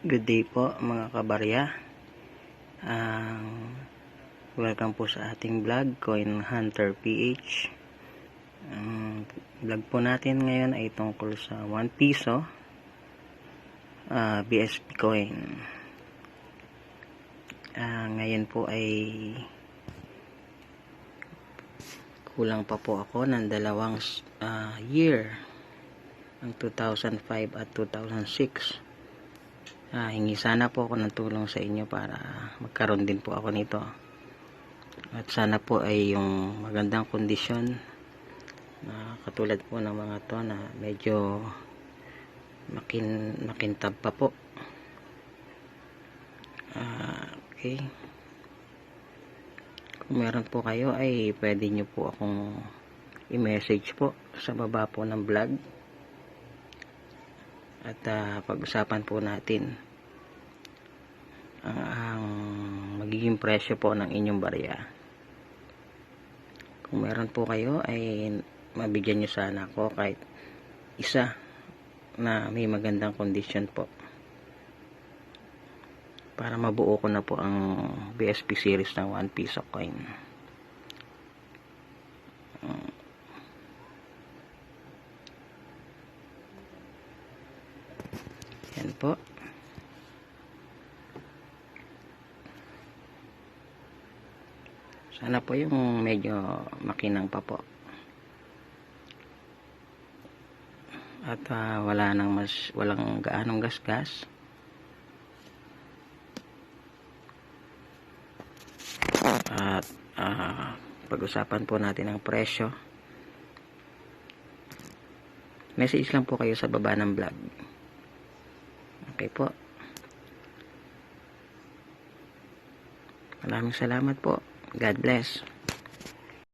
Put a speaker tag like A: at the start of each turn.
A: Good day po mga kabarya. Welcome po sa ating vlog, Coin Hunter PH. Ang vlog po natin ngayon ay tungkol sa 1 piso BSP coin. Ngayon po ay kulang pa po ako ng dalawang year, ang 2005 at 2006. Hingi sana po ako ng tulong sa inyo para magkaroon din po ako nito, at sana po ay yung magandang kondisyon na katulad po ng mga to na medyo makintab pa po. Okay, kung meron po kayo ay pwede nyo po akong i-message po sa baba po ng vlog, at pag-usapan po natin ang magiging presyo po ng inyong barya. Kung meron po kayo ay mabigyan nyo sana ako kahit isa na may magandang kondisyon po, para mabuo ko na po ang BSP series ng 1 piso coin. Yan po. Sana po yung medyo makinang pa po, at walang gaanong gasgas. At pag-usapan po natin ang presyo. Message lang po kayo sa baba ng vlog. Okay po. Maraming salamat po. God bless.